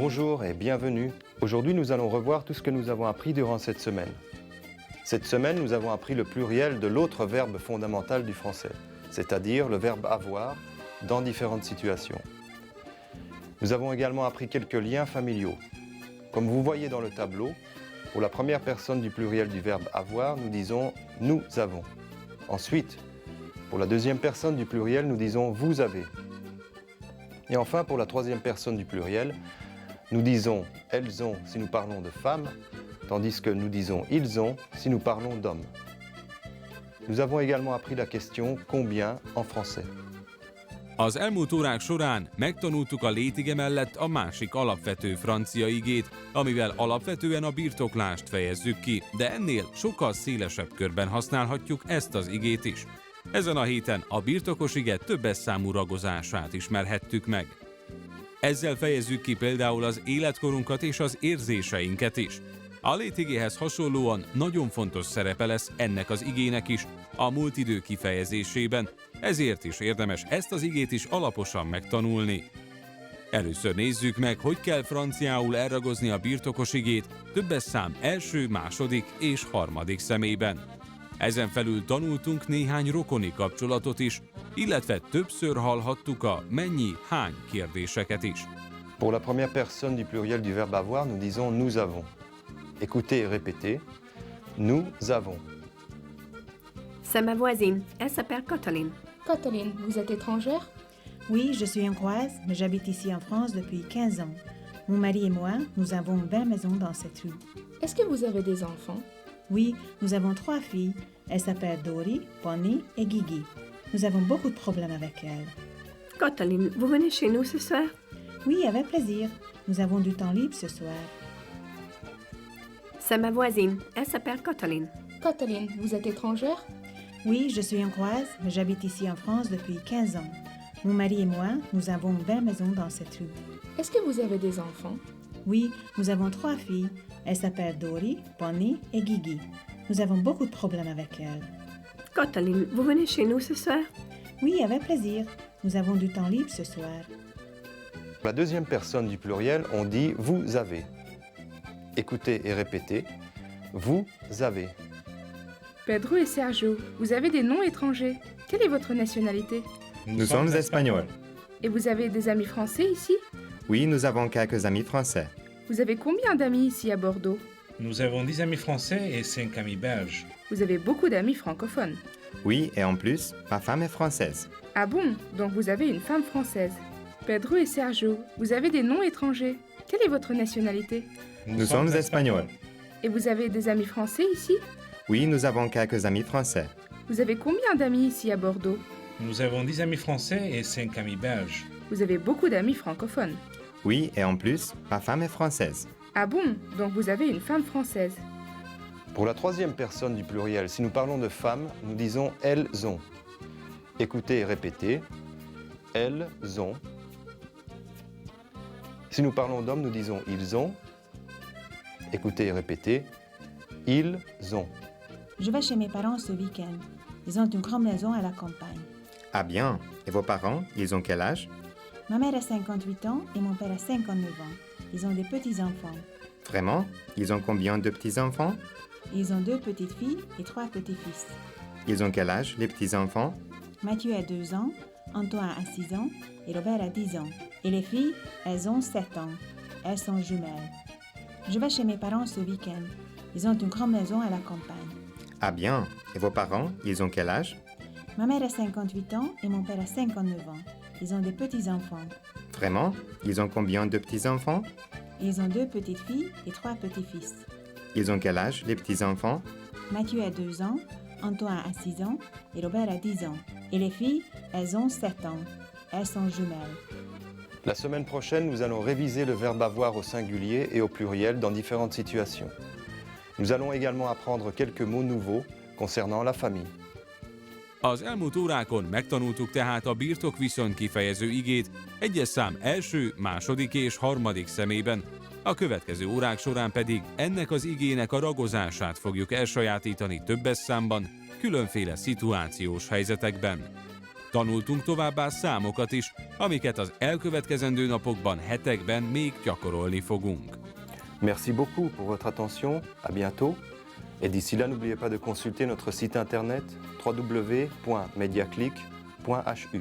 Bonjour et bienvenue. Aujourd'hui, nous allons revoir tout ce que nous avons appris durant cette semaine. Cette semaine, nous avons appris le pluriel de l'autre verbe fondamental du français, c'est-à-dire le verbe avoir dans différentes situations. Nous avons également appris quelques liens familiaux. Comme vous voyez dans le tableau, pour la première personne du pluriel du verbe avoir, nous disons « nous avons ». Ensuite, pour la deuxième personne du pluriel, nous disons « vous avez ». Et enfin, pour la troisième personne du pluriel, nous disons « elles ont » si nous parlons de femmes, tandis que nous disons « ils ont » si nous parlons d'hommes. Nous avons également appris la question « combien » en français. Az elmúlt órák során megtanultuk a létige mellett a másik alapvető francia igét, amivel alapvetően a birtoklást fejezzük ki, de ennél sokkal szélesebb körben használhatjuk ezt az igét is. Ezen a héten a birtokos ige többes számú ragozását ismerhettük meg. Ezzel fejezzük ki például az életkorunkat és az érzéseinket is. A létigéhez hasonlóan nagyon fontos szerepe lesz ennek az igének is a múlt idő kifejezésében, ezért is érdemes ezt az igét is alaposan megtanulni. Először nézzük meg, hogy kell franciául elragozni a birtokos igét többes szám első, második és harmadik személyben. Ezen felül tanultunk néhány rokoni kapcsolatot is, illetve többször hallhattuk a mennyi, hány kérdéseket is. Pour la première personne du pluriel du verbe avoir, nous disons « nous avons ». Écoutez et répétez « nous avons ». C'est ma voisine. Elle s'appelle Cataline. Cataline, vous êtes étrangère? Oui, je suis hongroise, mais j'habite ici en France depuis 15 ans. Mon mari et moi, nous avons 20 maisons dans cette rue. Est-ce que vous avez des enfants? Oui, nous avons 3 filles. Elles s'appellent Dori, Bonnie et Guigui. Nous avons beaucoup de problèmes avec elles. Cataline, vous venez chez nous ce soir? Oui, avec plaisir. Nous avons du temps libre ce soir. C'est ma voisine. Elle s'appelle Cataline. Cataline, vous êtes étrangère? Oui, je suis hongroise, mais j'habite ici en France depuis 15 ans. Mon mari et moi, nous avons 20 maisons dans cette rue. Est-ce que vous avez des enfants? Oui, nous avons 3 filles. Elles s'appellent Dori, Bonnie et Guigui. Nous avons beaucoup de problèmes avec elles. Cataline, vous venez chez nous ce soir? Oui, avec plaisir. Nous avons du temps libre ce soir. Pour la deuxième personne du pluriel, on dit « vous avez ». Écoutez et répétez « vous avez ». Pedro et Sergio, vous avez des noms étrangers. Quelle est votre nationalité? Nous sommes espagnols. Et vous avez des amis français ici? Oui, nous avons quelques amis français. Vous avez combien d'amis ici à Bordeaux? Nous avons 10 amis français et 5 amis belges. Vous avez beaucoup d'amis francophones. Oui, et en plus, ma femme est française. Ah bon? Donc vous avez une femme française. Pedro et Sergio, vous avez des noms étrangers. Quelle est votre nationalité? Nous sommes espagnols. Et vous avez des amis français ici? Oui, nous avons quelques amis français. Vous avez combien d'amis ici à Bordeaux? Nous avons 10 amis français et 5 amis belges. Vous avez beaucoup d'amis francophones. Oui, et en plus, ma femme est française. Ah bon? Donc vous avez une femme française. Pour la troisième personne du pluriel, si nous parlons de femmes, nous disons « elles ont ». Écoutez et répétez « elles ont ». Si nous parlons d'hommes, nous disons « ils ont ». Écoutez et répétez « ils ont ». Je vais chez mes parents ce week-end. Ils ont une grande maison à la campagne. Ah bien, et vos parents, ils ont quel âge? Ma mère a 58 ans et mon père a 59 ans. Ils ont des petits-enfants. Vraiment? Ils ont combien de petits-enfants? Ils ont 2 petites filles et 3 petits-fils. Ils ont quel âge, les petits-enfants? Mathieu a 2 ans, Antoine a 6 ans et Robert a 10 ans. Et les filles, elles ont 7 ans. Elles sont jumelles. Je vais chez mes parents ce week-end. Ils ont une grande maison à la campagne. Ah bien, et vos parents, ils ont quel âge? Ma mère a 58 ans et mon père a 59 ans. Ils ont des petits-enfants. Vraiment? Ils ont combien de petits-enfants? Ils ont 2 petites filles et 3 petits-fils. Ils ont quel âge, les petits-enfants? Mathieu a 2 ans, Antoine a 6 ans et Robert a 10 ans. Et les filles, elles ont 7 ans. Elles sont jumelles. La semaine prochaine, nous allons réviser le verbe avoir au singulier et au pluriel dans différentes situations. Nous allons également apprendre quelques mots nouveaux concernant la famille. Az elmúlt órákon megtanultuk tehát a birtokviszony kifejező igét egyes szám első, második és harmadik személyben. A következő órák során pedig ennek az igének a ragozását fogjuk elsajátítani többes számban, különféle szituációs helyzetekben. Tanultunk továbbá számokat is, amiket az elkövetkezendő napokban, hetekben még gyakorolni fogunk. Merci beaucoup pour votre attention, à bientôt. Et d'ici là, n'oubliez pas de consulter notre site internet www.mediaclick.hu.